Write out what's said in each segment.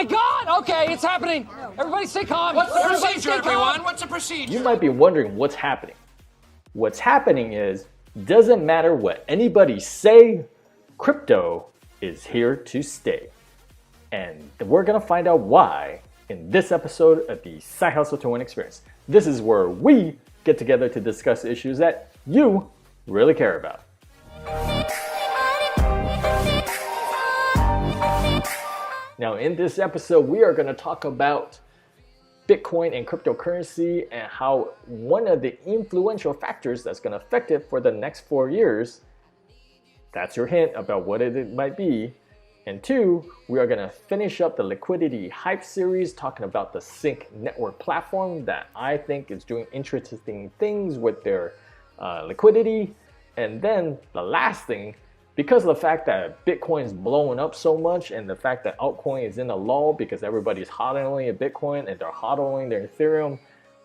my God! Okay, it's happening. Everybody stay calm. What's the Everybody procedure, stay calm. everyone? What's the procedure? You might be wondering what's happening. What's happening is, doesn't matter what anybody say, crypto is here to stay. And we're gonna find out why in this episode of the Side Hustle to Win experience. This is where we get together to discuss issues that you really care about. Now in this episode, we are gonna talk about Bitcoin and cryptocurrency and how one of the influential factors that's going to affect it for the next 4 years, that's your hint about what it might be. And two, we are going to finish up the liquidity hype series talking about the Sync network platform that I think is doing interesting things with their liquidity. And then the last thing, because of the fact that Bitcoin is blowing up so much and the fact that altcoin is in a lull because everybody's hodling a Bitcoin and they're hodling their Ethereum,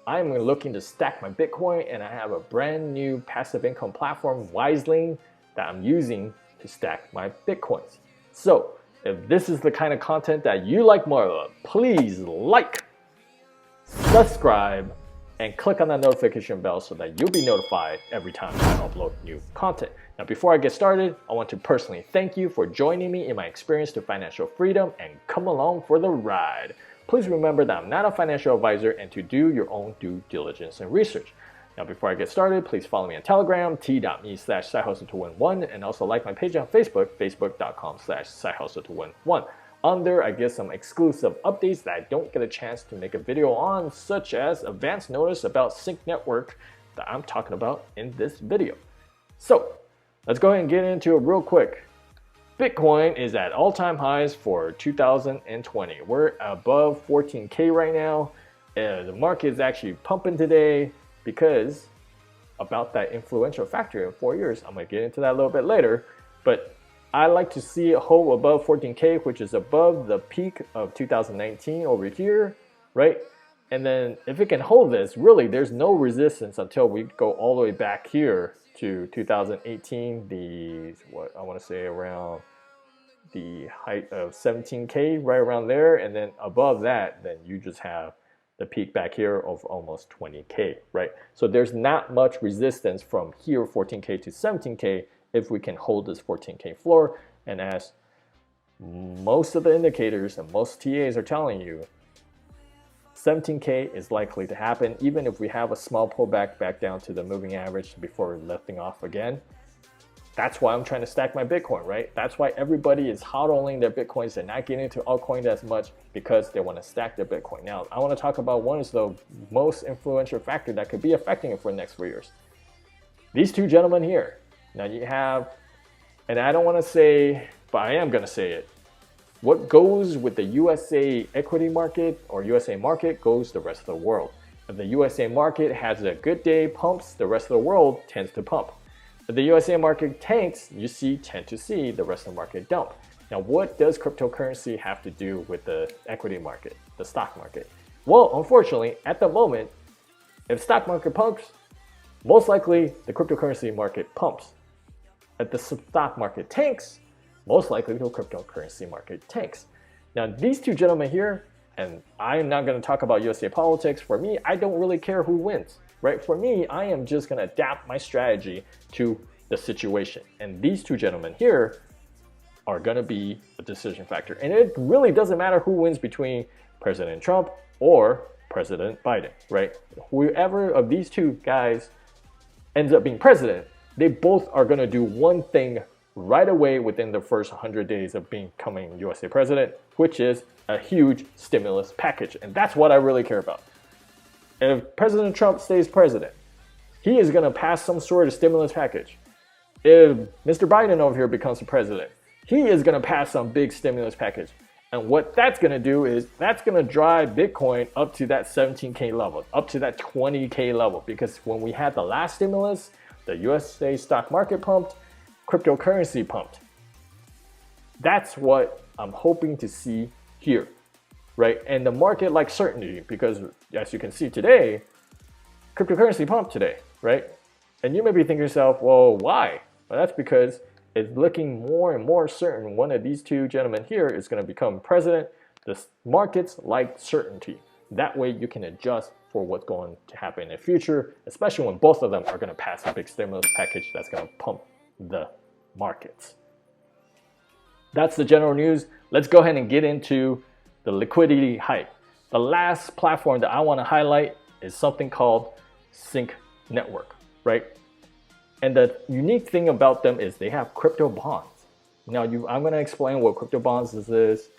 I'm looking to stack my Bitcoin, and I have a brand new passive income platform, Wiseling, that I'm using to stack my Bitcoins. So if this is the kind of content that you like more of, please like, subscribe, and click on that notification bell so that you'll be notified every time I upload new content. Now, before I get started, I want to personally thank you for joining me in my experience to financial freedom and come along for the ride. Please remember that I'm not a financial advisor and to do your own due diligence and research. Now, before I get started, please follow me on Telegram, t.me/sidehustle2win1, and also like my page on Facebook, facebook.com/sidehustle2win1. On there, I get some exclusive updates that I don't get a chance to make a video on, such as advance notice about Sync network that I'm talking about in this video. So, let's go ahead and get into it real quick. Bitcoin is at all-time highs for 2020. We're above 14K right now. The market is actually pumping today because about that influential factor in 4 years. I'm going to get into that a little bit later, but I like to see it hold above 14K, which is above the peak of 2019 over here, right? And then if it can hold this, really there's no resistance until we go all the way back here to 2018, what I want to say around the height of 17K, right around there. And then above that, then you just have the peak back here of almost 20K, right? So there's not much resistance from here, 14K to 17K, if we can hold this 14K floor. And as most of the indicators and most TAs are telling you, 17K is likely to happen, even if we have a small pullback back down to the moving average before lifting off again. That's why I'm trying to stack my Bitcoin, right? That's why everybody is hodling their Bitcoins. They're not getting into altcoins as much because they want to stack their Bitcoin. Now, I want to talk about one is the most influential factor that could be affecting it for the next 4 years. These two gentlemen here. Now you have, and I don't want to say, but I am going to say it. What goes with the USA equity market or USA market goes the rest of the world. If the USA market has a good day, pumps, the rest of the world tends to pump. If the USA market tanks, you tend to see the rest of the market dump. Now, what does cryptocurrency have to do with the equity market, the stock market? Well, unfortunately, at the moment, if stock market pumps, most likely the cryptocurrency market pumps. If the stock market tanks, most likely the cryptocurrency market tanks. Now, these two gentlemen here, and I'm not going to talk about USA politics. For me, I don't really care who wins, right? For me, I am just going to adapt my strategy to the situation. And these two gentlemen here are going to be a decision factor. And it really doesn't matter who wins between President Trump or President Biden, right? Whoever of these two guys ends up being president, they both are going to do one thing right away within the first 100 days of becoming USA president, which is a huge stimulus package. And that's what I really care about. If President Trump stays president, he is going to pass some sort of stimulus package. If Mr. Biden over here becomes the president, he is going to pass some big stimulus package. And what that's going to do is that's going to drive Bitcoin up to that 17K level, up to that 20K level. Because when we had the last stimulus, the USA stock market pumped, cryptocurrency pumped. That's what I'm hoping to see here, right? And the market likes certainty because as you can see today, cryptocurrency pumped today, right? And you may be thinking to yourself, well, why? Well, that's because it's looking more and more certain one of these two gentlemen here is going to become president. The markets like certainty. That way you can adjust for what's going to happen in the future, especially when both of them are going to pass a big stimulus package that's going to pump the markets. That's the general news. Let's go ahead and get into the liquidity hype. The last platform that I want to highlight is something called Sync Network, right? And the unique thing about them is they have crypto bonds. Now, I'm going to explain what crypto bonds is.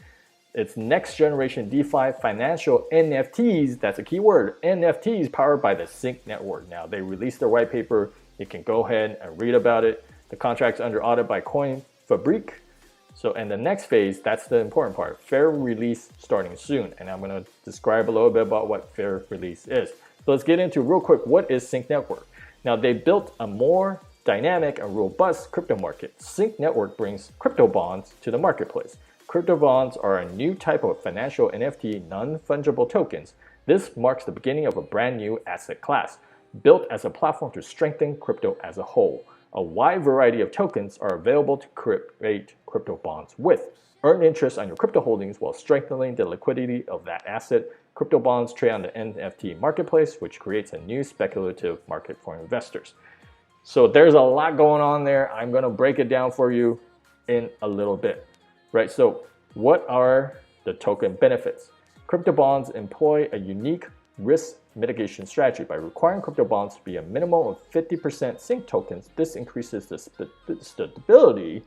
It's next generation DeFi financial NFTs. That's a key word. NFTs powered by the Sync Network. Now, they released their white paper. You can go ahead and read about it. The contract's under audit by Coin Fabric. So, and the next phase, that's the important part. Fair release starting soon. And I'm going to describe a little bit about what fair release is. So let's get into real quick, what is Sync Network? Now, they built a more dynamic and robust crypto market. Sync Network brings crypto bonds to the marketplace. Crypto bonds are a new type of financial NFT non-fungible tokens. This marks the beginning of a brand new asset class, built as a platform to strengthen crypto as a whole. A wide variety of tokens are available to create crypto bonds with. Earn interest on your crypto holdings while strengthening the liquidity of that asset. Crypto bonds trade on the NFT marketplace, which creates a new speculative market for investors. So there's a lot going on there. I'm going to break it down for you in a little bit, right? So what are the token benefits? Crypto bonds employ a unique risk mitigation strategy by requiring crypto bonds to be a minimum of 50% sync tokens. This increases the stability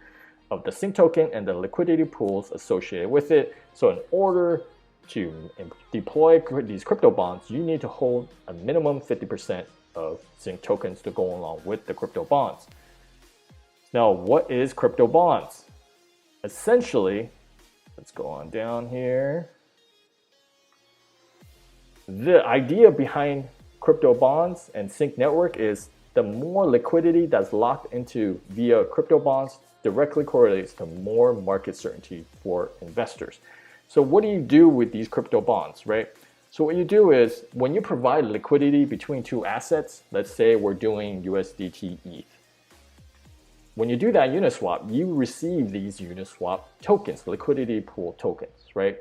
of the sync token and the liquidity pools associated with it. So in order to deploy these crypto bonds, you need to hold a minimum 50% of sync tokens to go along with the crypto bonds. Now, what is crypto bonds? Essentially, let's go on down here. The idea behind crypto bonds and Sync Network is the more liquidity that's locked into via crypto bonds directly correlates to more market certainty for investors. So what do you do with these crypto bonds, right? So what you do is when you provide liquidity between two assets, let's say we're doing USDT ETH. When you do that Uniswap, you receive these Uniswap tokens, liquidity pool tokens, right?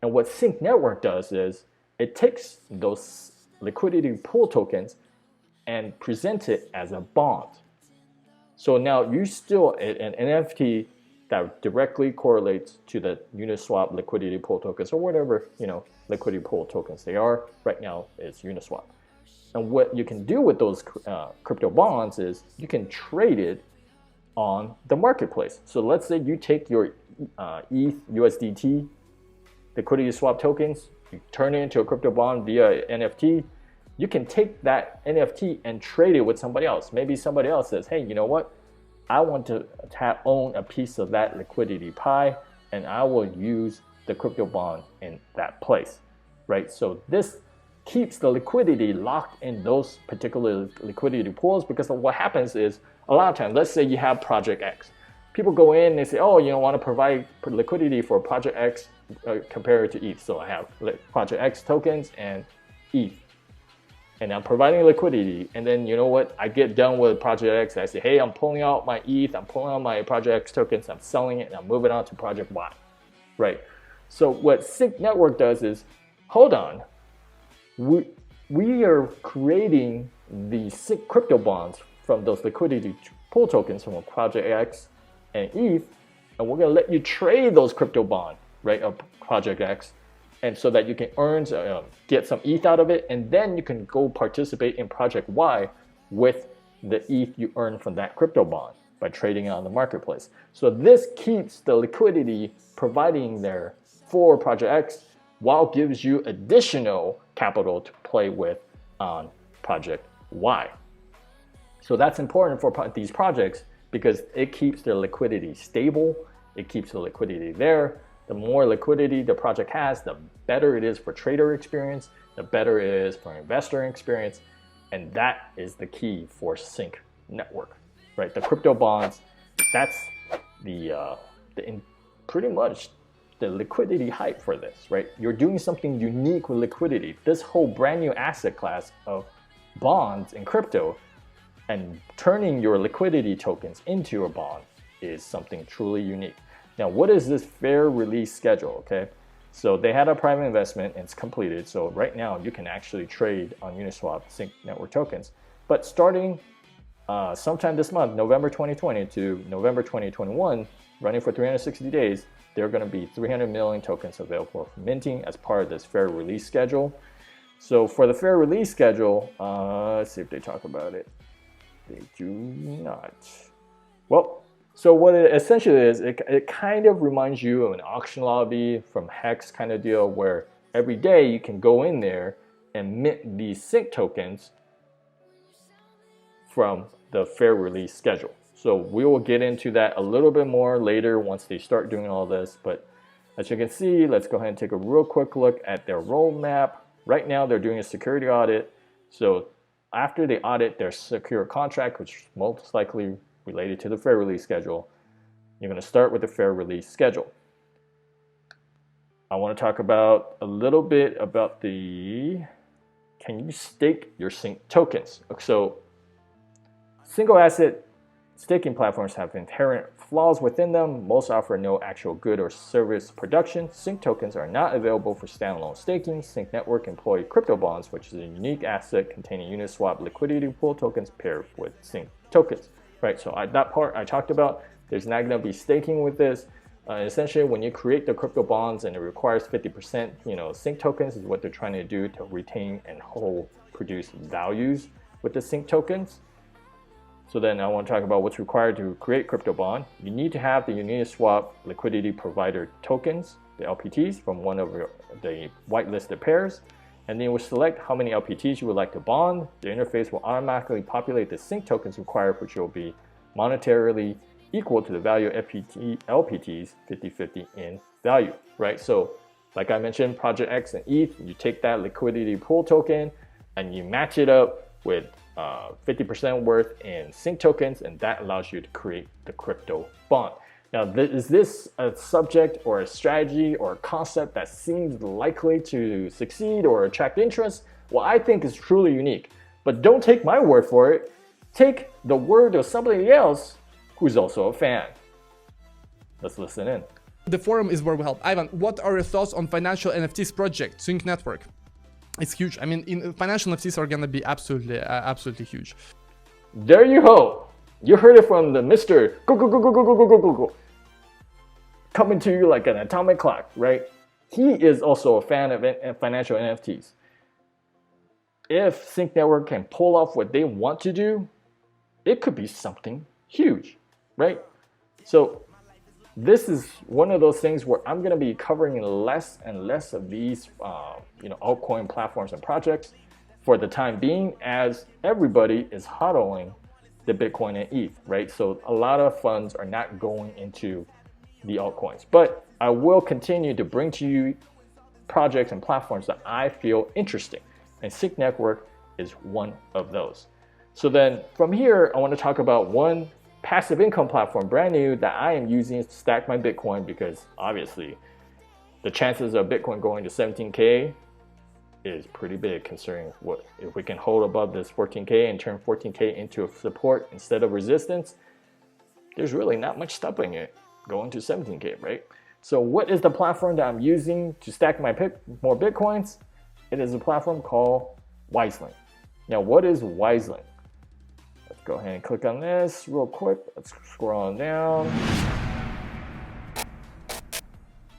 And what Sync Network does is it takes those liquidity pool tokens and presents it as a bond. So now you still an NFT that directly correlates to the Uniswap liquidity pool tokens or whatever, liquidity pool tokens they are. Right now it's Uniswap. And what you can do with those crypto bonds is you can trade it on the marketplace. So let's say you take your ETH USDT liquidity swap tokens, you turn it into a crypto bond via NFT. You can take that NFT and trade it with somebody else. Maybe somebody else says, hey, you know what? I want to own a piece of that liquidity pie, and I will use the crypto bond in that place, right? So this keeps the liquidity locked in those particular liquidity pools, because what happens is a lot of times, let's say you have Project X. People go in and they say, oh, want to provide liquidity for Project X compared to ETH. So I have Project X tokens and ETH. And I'm providing liquidity, and then you know what? I get done with Project X, and I say, hey, I'm pulling out my ETH, I'm pulling out my Project X tokens, I'm selling it, and I'm moving on to Project Y, right? So what Sync Network does is, hold on, we are creating the Sync crypto bonds from those liquidity pool tokens from Project X and ETH, and we're gonna let you trade those crypto bonds, right, of Project X, and so that you can earn, get some ETH out of it, and then you can go participate in Project Y with the ETH you earn from that crypto bond by trading it on the marketplace. So this keeps the liquidity providing there for Project X while gives you additional capital to play with on Project Y. So that's important for these projects because it keeps their liquidity stable, it keeps the liquidity there. The more liquidity the project has, the better it is for trader experience, the better it is for investor experience, and that is the key for Sync Network, right? The crypto bonds, that's pretty much the liquidity hype for this, right? You're doing something unique with liquidity. This whole brand new asset class of bonds in crypto and turning your liquidity tokens into a bond is something truly unique. Now, what is this fair release schedule, okay? So they had a private investment and it's completed. So right now you can actually trade on Uniswap Sync Network tokens. But starting sometime this month, November 2020 to November 2021, running for 360 days, there are going to be 300 million tokens available for minting as part of this fair release schedule. So for the fair release schedule, let's see if they talk about it. They do not. Well, so what it essentially is, it kind of reminds you of an auction lobby from Hex kind of deal where every day you can go in there and mint these sync tokens from the fair release schedule. So we will get into that a little bit more later once they start doing all this. But as you can see, let's go ahead and take a real quick look at their roadmap. Right now, they're doing a security audit. So after they audit their secure contract, which is most likely related to the fair release schedule, you're going to start with the fair release schedule. I want to talk about a little bit about the, can you stake your sync tokens? So single asset staking platforms have inherent flaws within them. Most offer no actual good or service production. Sync tokens are not available for standalone staking. Sync Network employ crypto bonds, which is a unique asset containing Uniswap liquidity pool tokens paired with sync tokens. Right, so that part I talked about, there's not going to be staking with this. Essentially, when you create the crypto bonds and it requires 50%, sync tokens is what they're trying to do to retain and produce values with the sync tokens. So then I want to talk about what's required to create crypto bond. You need to have the Uniswap liquidity provider tokens, the LPTs, from one of the whitelisted pairs. And then you will select how many LPTs you would like to bond. The interface will automatically populate the sync tokens required, which will be monetarily equal to the value of LPTs 50-50 in value, right? So like I mentioned, Project X and ETH, you take that liquidity pool token and you match it up with 50% worth in sync tokens, and that allows you to create the crypto bond. Now, is this a subject or a strategy or a concept that seems likely to succeed or attract interest? Well, I think it's truly unique, but don't take my word for it. Take the word of somebody else who's also a fan. Let's listen in. The forum is where we help. Ivan, what are your thoughts on financial NFTs project, Sync Network? It's huge. I mean, financial NFTs are gonna be absolutely huge. There you go. You heard it from the Mr. Go. Coming to you like an atomic clock, right? He is also a fan of financial NFTs. If Sync Network can pull off what they want to do, it could be something huge, right? So this is one of those things where I'm going to be covering less and less of these, altcoin platforms and projects for the time being, as everybody is hodling the Bitcoin and ETH, right? So a lot of funds are not going into the altcoins, but I will continue to bring to you projects and platforms that I feel interesting, and Sync Network is one of those. So then from here, I want to talk about one passive income platform, brand new, that I am using to stack my Bitcoin, because obviously the chances of Bitcoin going to 17K is pretty big, considering what if we can hold above this 14K and turn 14K into a support instead of resistance. There's really not much stopping it going to 17K, right? So what is the platform that I'm using to stack my more Bitcoins? It is a platform called Wiseling. Now, what is Wiseling? Let's go ahead and click on this real quick. Let's scroll on down.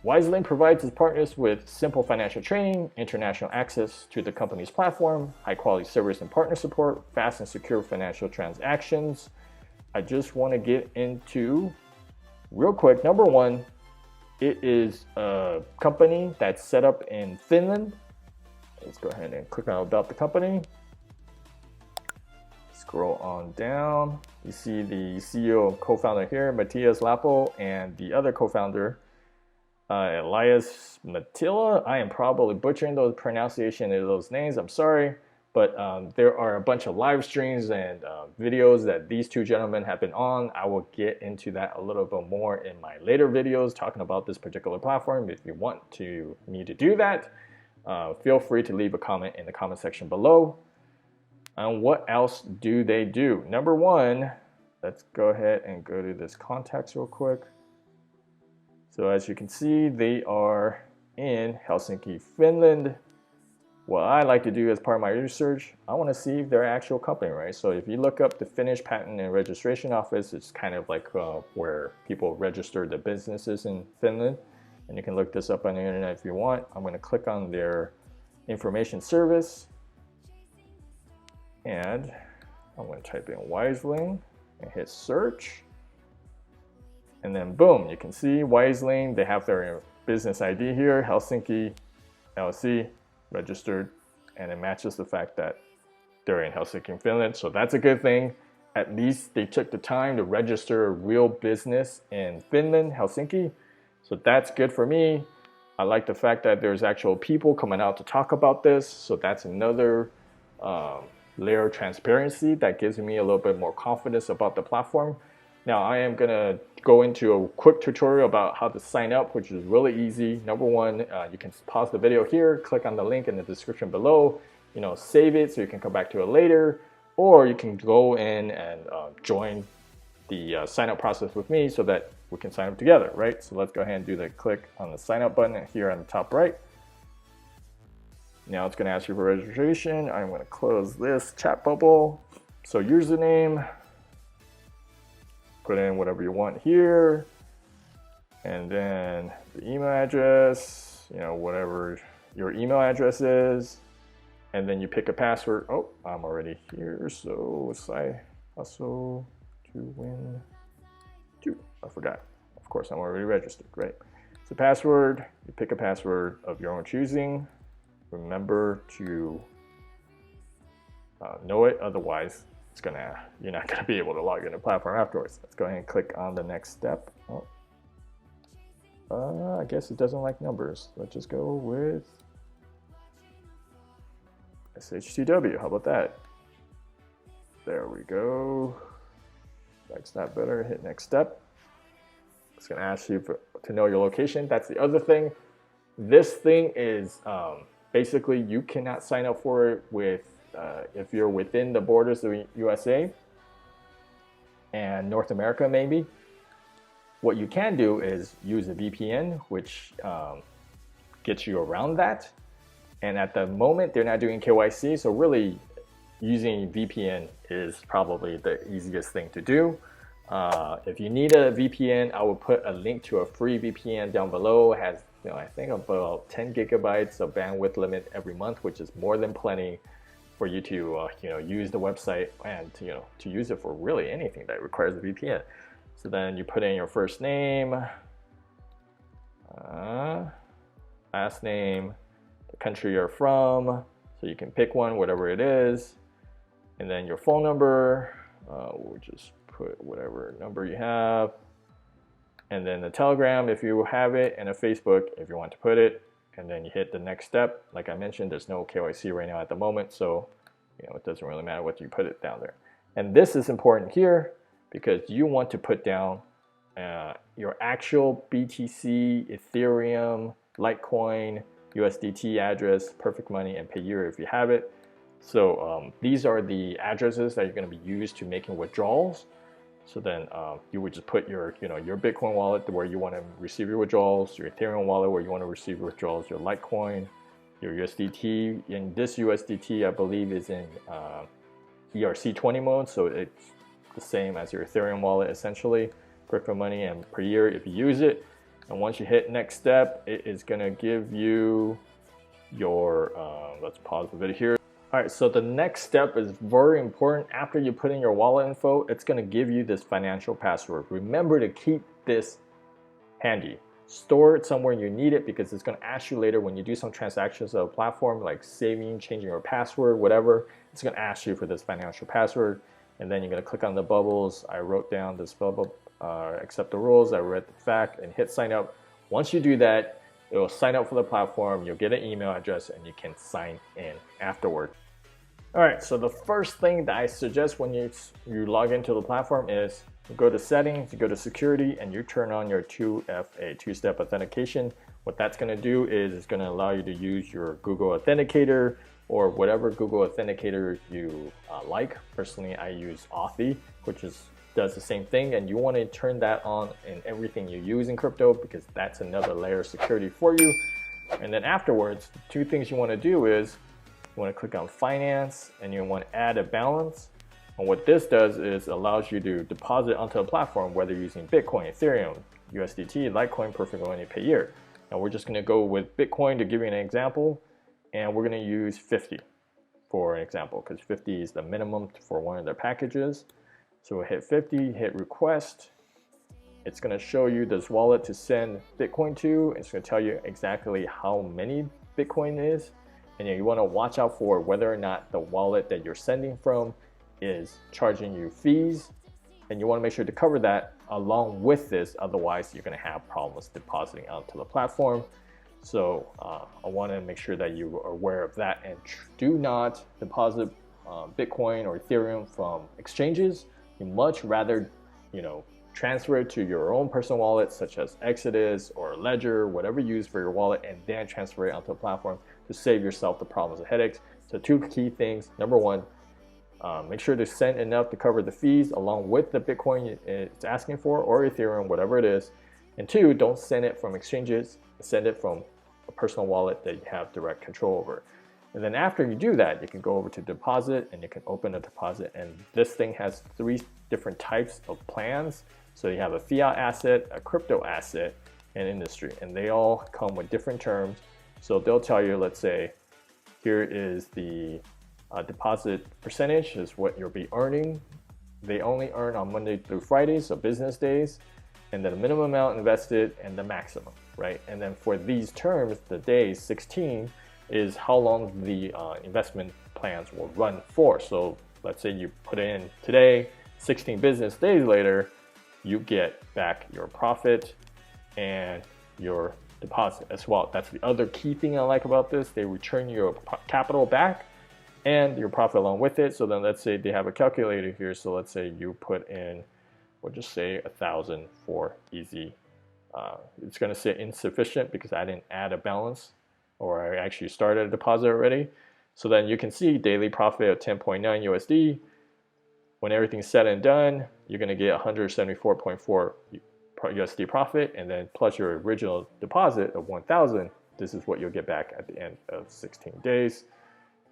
Wiseling provides its partners with simple financial trading, international access to the company's platform, high quality service and partner support, fast and secure financial transactions. I just want to get into real quick. Number one, it is a company that's set up in Finland. Let's go ahead and click on about the company. Scroll on down. You see the CEO and co-founder here, Matthias Lapo, and the other co-founder, Elias Matila. I am probably butchering those pronunciation of those names. I'm sorry, but there are a bunch of live streams and videos that these two gentlemen have been on. I will get into that a little bit more in my later videos talking about this particular platform. If you want me to do that, feel free to leave a comment in the comment section below. And what else do they do? Number one, let's go ahead and go to this contacts real quick. So as you can see, they are in Helsinki, Finland. What I like to do as part of my research, I want to see if they're an actual company, right? So if you look up the Finnish Patent and Registration Office, it's kind of like where people register the businesses in Finland. And you can look this up on the internet if you want. I'm going to click on their information service. And I'm going to type in Wiseling and hit search. And then boom, you can see Wiseling. They have their business ID here, Helsinki LLC, registered, and it matches the fact that they're in Helsinki, Finland. So that's a good thing. At least they took the time to register a real business in Finland, Helsinki. So that's good for me. I like the fact that there's actual people coming out to talk about this. So that's another layer of transparency that gives me a little bit more confidence about the platform. Now I am gonna go into a quick tutorial about how to sign up, which is really easy. Number one, you can pause the video here, click on the link in the description below, save it so you can come back to it later, or you can go in and join the sign up process with me so that we can sign up together, right? So let's go ahead and do the click on the sign up button here on the top right. Now it's gonna ask you for registration. I'm gonna close this chat bubble. So username, put in whatever you want here, and then the email address, whatever your email address is, and then you pick a password. Oh, I'm already here, so SideHustle to win 2. I forgot. Of course, I'm already registered, right? So password, you pick a password of your own choosing. Remember to know it, otherwise you're not gonna be able to log in the platform afterwards. Let's go ahead and click on the next step. I guess it doesn't like numbers. Let's just go with SHTW. How about that? There we go. That's not better. Hit next step. It's gonna ask you to know your location. That's the other thing. This thing is basically you cannot sign up for it with if you're within the borders of the USA and North America maybe. What you can do is use a VPN, which gets you around that. And at the moment, they're not doing KYC, so really using VPN is probably the easiest thing to do. If you need a VPN, I will put a link to a free VPN down below. It has, I think about 10 gigabytes of bandwidth limit every month, which is more than plenty for you to use the website and to use it for really anything that requires a VPN. So then you put in your first name, last name, the country you're from, so you can pick one, whatever it is, and then your phone number. We'll just put whatever number you have, and then the Telegram if you have it, and a Facebook if you want to put it. And then you hit the next step. Like I mentioned, there's no KYC right now at the moment, so it doesn't really matter what you put it down there. And this is important here because you want to put down your actual BTC, Ethereum, Litecoin, USDT address, perfect money, and Payeer if you have it. So these are the addresses that you're going to be used to making withdrawals. So then you would just put your Bitcoin wallet where you want to receive your withdrawals, your Ethereum wallet where you want to receive your withdrawals, your Litecoin, your USDT. And this USDT, I believe, is in ERC20 mode, so it's the same as your Ethereum wallet essentially. Crypto money and per year if you use it. And once you hit next step, it is going to give you your, let's pause the video here. All right, so the next step is very important. After you put in your wallet info, it's gonna give you this financial password. Remember to keep this handy. Store it somewhere you need it because it's gonna ask you later when you do some transactions of a platform like saving, changing your password, whatever, it's gonna ask you for this financial password. And then you're gonna click on the bubbles. I wrote down this bubble, accept the rules, I read the fact, and hit sign up. Once you do that, it will sign up for the platform, you'll get an email address, and you can sign in afterward. All right, so the first thing that I suggest when you log into the platform is you go to settings, you go to security, and you turn on your 2FA, two-step authentication. What that's gonna do is it's gonna allow you to use your Google Authenticator or whatever Google Authenticator you like. Personally, I use Authy, which does the same thing, and you want to turn that on in everything you use in crypto because that's another layer of security for you. And then afterwards, two things you want to do is you want to click on finance and you want to add a balance. And what this does is allows you to deposit onto a platform, whether you're using Bitcoin, Ethereum, USDT, Litecoin, perfectly only pay year. Now we're just going to go with Bitcoin to give you an example, and we're going to use 50 for an example because 50 is the minimum for one of their packages. So we'll hit 50, hit request. It's going to show you this wallet to send Bitcoin to. It's going to tell you exactly how many Bitcoin is, and you want to watch out for whether or not the wallet that you're sending from is charging you fees, and you want to make sure to cover that along with this, otherwise you're going to have problems depositing onto the platform. So I want to make sure that you are aware of that, and do not deposit Bitcoin or Ethereum from exchanges. You much rather, transfer it to your own personal wallet, such as Exodus or Ledger, whatever you use for your wallet, and then transfer it onto a platform to save yourself the problems and headaches. So two key things. Number one, make sure to send enough to cover the fees along with the Bitcoin it's asking for, or Ethereum, whatever it is. And two, don't send it from exchanges, send it from a personal wallet that you have direct control over. And then after you do that, you can go over to deposit and you can open a deposit. And this thing has 3 different types of plans. So you have a fiat asset, a crypto asset, and industry. And they all come with different terms. So they'll tell you, let's say, here is the deposit percentage is what you'll be earning. They only earn on Monday through Friday, so business days, and then the minimum amount invested and the maximum, right? And then for these terms, the days 16 is how long the investment plans will run for. So let's say you put in today, 16 business days later, you get back your profit and your deposit as well. That's the other key thing I like about this. They return your capital back and your profit along with it. So then let's say they have a calculator here. So let's say you put in, we'll just say 1,000 for easy. It's going to say insufficient because I didn't add a balance, or I actually started a deposit already. So then you can see daily profit of 10.9 USD. When everything's said and done, you're going to get 174.4 USD profit, and then plus your original deposit of 1,000. This is what you'll get back at the end of 16 days.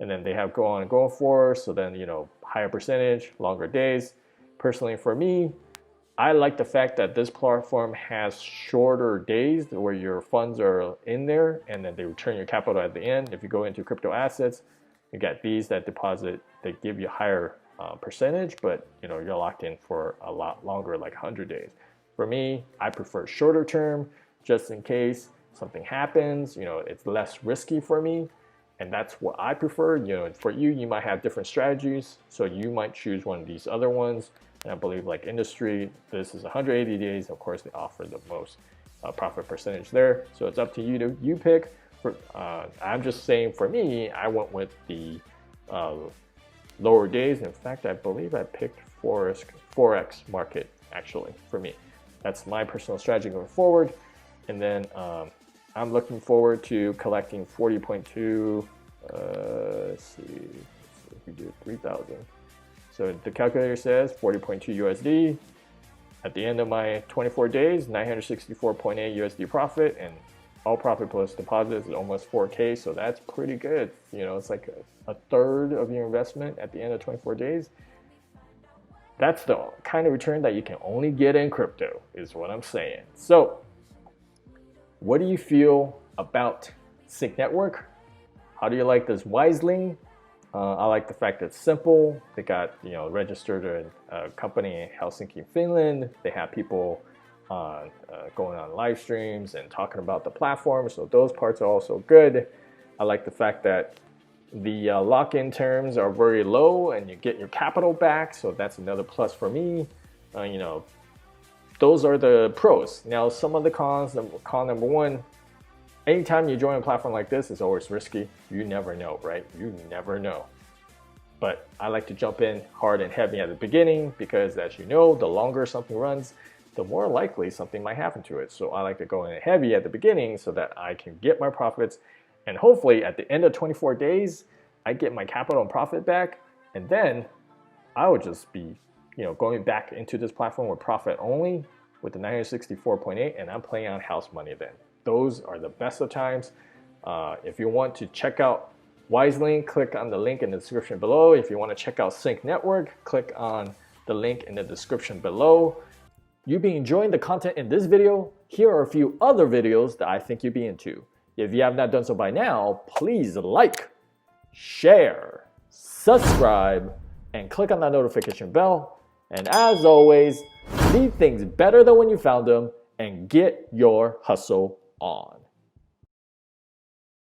And then they have go on and go for, so then, higher percentage, longer days. Personally for me, I like the fact that this platform has shorter days where your funds are in there and then they return your capital at the end. If you go into crypto assets, you got these that deposit, they give you higher percentage, but you're locked in for a lot longer, like 100 days. For me, I prefer shorter term, just in case something happens, it's less risky for me. And that's what I prefer. For you, you might have different strategies. So you might choose one of these other ones. And I believe like industry, this is 180 days. Of course, they offer the most profit percentage there. So it's up to you you pick. I'm just saying for me, I went with the lower days. In fact, I believe I picked Forex market actually for me. That's my personal strategy going forward. And then I'm looking forward to collecting 40.2, let's see if we do 3,000. So the calculator says 40.2 USD. At the end of my 24 days, 964.8 USD profit, and all profit plus deposits is almost 4K, so that's pretty good. It's like a third of your investment at the end of 24 days. That's the kind of return that you can only get in crypto, is what I'm saying. So what do you feel about Sync Network? How do you like this Wiseling? I like the fact that it's simple. They got registered a company in Helsinki, Finland. They have people going on live streams and talking about the platform. So those parts are also good. I like the fact that the lock-in terms are very low and you get your capital back. So that's another plus for me. Those are the pros. Now, some of the cons, con number one, anytime you join a platform like this, it's always risky. You never know, right? You never know. But I like to jump in hard and heavy at the beginning because, as you know, the longer something runs, the more likely something might happen to it. So I like to go in heavy at the beginning so that I can get my profits. And hopefully at the end of 24 days, I get my capital and profit back. And then I would just be going back into this platform with profit only with the 964.8, and I'm playing on house money then. Those are the best of times. If you want to check out Wiseling, click on the link in the description below. If you want to check out Sync Network, click on the link in the description below. You've been enjoying the content in this video? Here are a few other videos that I think you'd be into. If you have not done so by now, please like, share, subscribe, and click on that notification bell. And as always, leave things better than when you found them and get your hustle on.